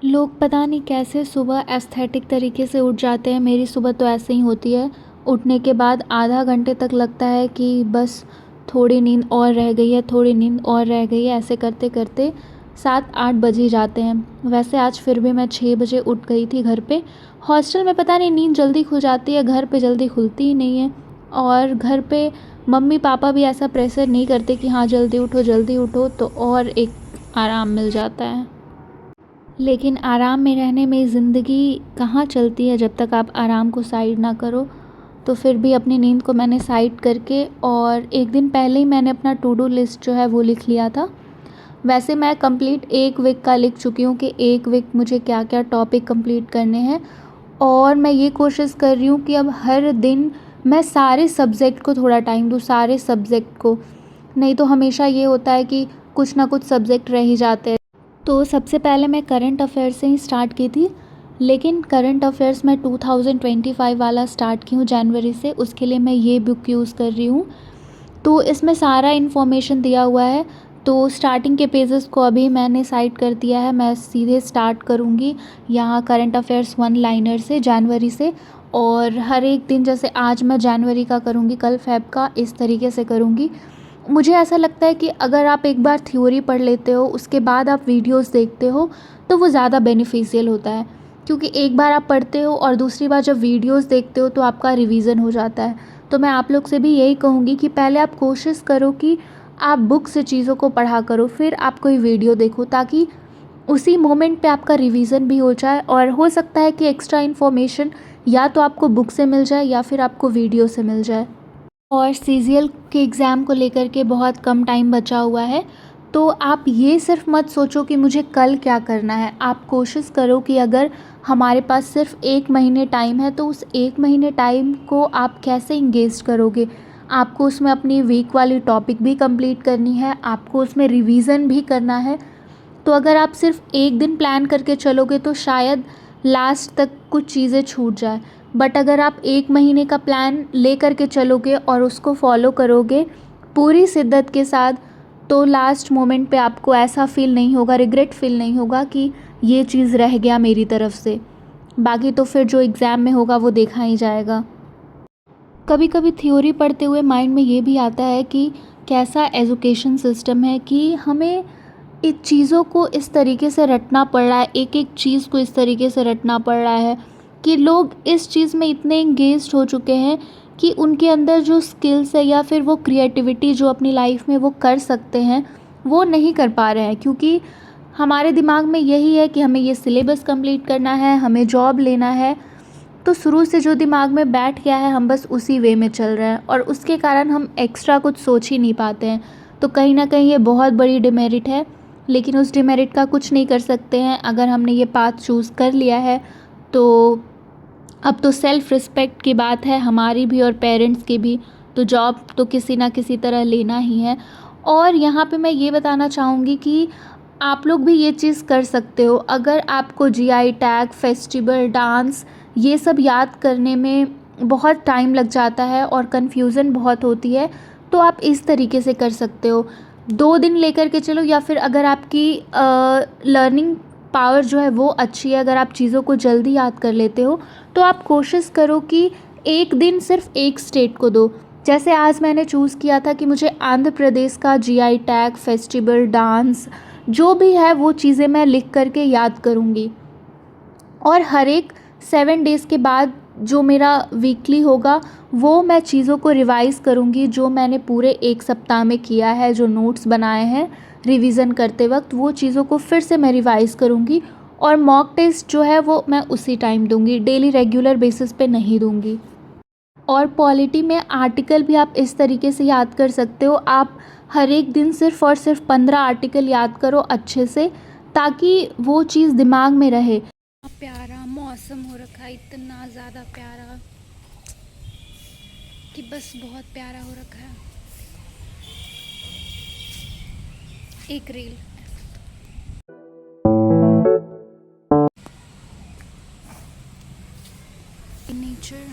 लोग पता नहीं कैसे सुबह एस्थेटिक तरीके से उठ जाते हैं। मेरी सुबह तो ऐसे ही होती है। उठने के बाद आधा घंटे तक लगता है कि बस थोड़ी नींद और रह गई है, थोड़ी नींद और रह गई है। ऐसे करते करते 7-8 बज ही जाते हैं। वैसे आज फिर भी मैं 6 बजे उठ गई थी घर पे। हॉस्टल में पता नहीं नींद जल्दी खुल जाती है, घर पे जल्दी खुलती ही नहीं है। और घर पे मम्मी पापा भी ऐसा प्रेशर नहीं करते कि हाँ जल्दी उठो, तो और एक आराम मिल जाता है। लेकिन आराम में रहने में ज़िंदगी कहाँ चलती है जब तक आप आराम को साइड ना करो। तो फिर भी अपनी नींद को मैंने साइड करके, और एक दिन पहले ही मैंने अपना टू डू लिस्ट जो है वो लिख लिया था। वैसे मैं कंप्लीट 1 वीक का लिख चुकी हूँ कि 1 वीक मुझे क्या क्या टॉपिक कंप्लीट करने हैं। और मैं ये कोशिश कर रही हूँ कि अब हर दिन मैं सारे सब्जेक्ट को थोड़ा टाइम दूँ, सारे सब्जेक्ट को। नहीं तो हमेशा ये होता है कि कुछ ना कुछ सब्जेक्ट रह ही जाते हैं। तो सबसे पहले मैं करंट अफ़ेयर्स से ही स्टार्ट की थी, लेकिन करंट अफ़ेयर्स मैं 2025 वाला स्टार्ट की हूँ जनवरी से। उसके लिए मैं ये बुक यूज़ कर रही हूँ। तो इसमें सारा इन्फॉर्मेशन दिया हुआ है। तो स्टार्टिंग के पेजेस को अभी मैंने साइड कर दिया है। मैं सीधे स्टार्ट करूँगी यहाँ करंट अफ़ेयर्स 1 लाइनर से जनवरी से। और हर एक दिन, जैसे आज मैं जनवरी का करूँगी, कल फ़ेब का, इस तरीके से करूँगी। मुझे ऐसा लगता है कि अगर आप एक बार थ्योरी पढ़ लेते हो, उसके बाद आप वीडियोस देखते हो, तो वो ज़्यादा बेनिफिशियल होता है। क्योंकि एक बार आप पढ़ते हो और दूसरी बार जब वीडियोस देखते हो तो आपका रिवीजन हो जाता है। तो मैं आप लोग से भी यही कहूँगी कि पहले आप कोशिश करो कि आप बुक से चीज़ों को पढ़ा करो, फिर आप कोई वीडियो देखो, ताकि उसी मोमेंट पे आपका रिवीजन भी हो जाए। और हो सकता है कि एक्स्ट्रा इन्फॉर्मेशन या तो आपको बुक से मिल जाए या फिर आपको वीडियो से मिल जाए। और सीजीएल के एग्ज़ाम को लेकर के बहुत कम टाइम बचा हुआ है। तो आप ये सिर्फ मत सोचो कि मुझे कल क्या करना है। आप कोशिश करो कि अगर हमारे पास सिर्फ 1 महीने टाइम है, तो उस 1 महीने टाइम को आप कैसे इंगेज करोगे। आपको उसमें अपनी वीक वाली टॉपिक भी कंप्लीट करनी है, आपको उसमें रिवीजन भी करना है। तो अगर आप सिर्फ एक दिन प्लान करके चलोगे तो शायद लास्ट तक कुछ चीज़ें छूट जाए। बट अगर आप 1 महीने का प्लान ले करके चलोगे और उसको फॉलो करोगे पूरी शिद्दत के साथ, तो लास्ट मोमेंट पे आपको ऐसा फ़ील नहीं होगा, रिग्रेट फ़ील नहीं होगा कि ये चीज़ रह गया मेरी तरफ से। बाकी तो फिर जो एग्ज़ाम में होगा वो देखा ही जाएगा। कभी कभी थ्योरी पढ़ते हुए माइंड में ये भी आता है कि कैसा एजुकेशन सिस्टम है कि हमें इन चीज़ों को इस तरीके से रटना पड़ रहा है, एक एक चीज़ को इस तरीके से रटना पड़ रहा है कि लोग इस चीज़ में इतने इंगेज्ड हो चुके हैं कि उनके अंदर जो स्किल्स है या फिर वो क्रिएटिविटी जो अपनी लाइफ में वो कर सकते हैं, वो नहीं कर पा रहे हैं। क्योंकि हमारे दिमाग में यही है कि हमें ये सिलेबस कंप्लीट करना है, हमें जॉब लेना है। तो शुरू से जो दिमाग में बैठ गया है, हम बस उसी वे में चल रहे हैं, और उसके कारण हम एक्स्ट्रा कुछ सोच ही नहीं पाते हैं। तो कहीं ना कहीं ये बहुत बड़ी डिमेरिट है। लेकिन उस डिमेरिट का कुछ नहीं कर सकते हैं। अगर हमने ये पाथ चूज़ कर लिया है, तो अब तो सेल्फ़ रिस्पेक्ट की बात है, हमारी भी और पेरेंट्स की भी। तो जॉब तो किसी ना किसी तरह लेना ही है। और यहाँ पे मैं ये बताना चाहूँगी कि आप लोग भी ये चीज़ कर सकते हो। अगर आपको जीआई टैग, फेस्टिवल, डांस, ये सब याद करने में बहुत टाइम लग जाता है और कन्फ्यूज़न बहुत होती है, तो आप इस तरीके से कर सकते हो। 2 दिन लेकर के चलो, या फिर अगर आपकी लर्निंग पावर जो है वो अच्छी है, अगर आप चीज़ों को जल्दी याद कर लेते हो, तो आप कोशिश करो कि एक दिन सिर्फ एक स्टेट को दो। जैसे आज मैंने चूज़ किया था कि मुझे आंध्र प्रदेश का जीआई टैग, फेस्टिवल, डांस, जो भी है वो चीज़ें मैं लिख करके याद करूँगी। और हर एक 7 डेज़ के बाद जो मेरा वीकली होगा, वो मैं चीज़ों को रिवाइज़ करूँगी, जो मैंने पूरे 1 सप्ताह में किया है, जो नोट्स बनाए हैं रिवीज़न करते वक्त, वो चीज़ों को फिर से मैं रिवाइज़ करूँगी। और मॉक टेस्ट जो है वो मैं उसी टाइम दूँगी, डेली रेगुलर बेसिस पे नहीं दूँगी। और पॉलिटी में आर्टिकल भी आप इस तरीके से याद कर सकते हो। आप हर एक दिन सिर्फ़ और सिर्फ 15 आर्टिकल याद करो अच्छे से, ताकि वो चीज़ दिमाग में रहे। प्यारा मौसम हो रखा है, इतना ज़्यादा प्यारा कि बस बहुत प्यारा हो रखा है। एक रील नेचर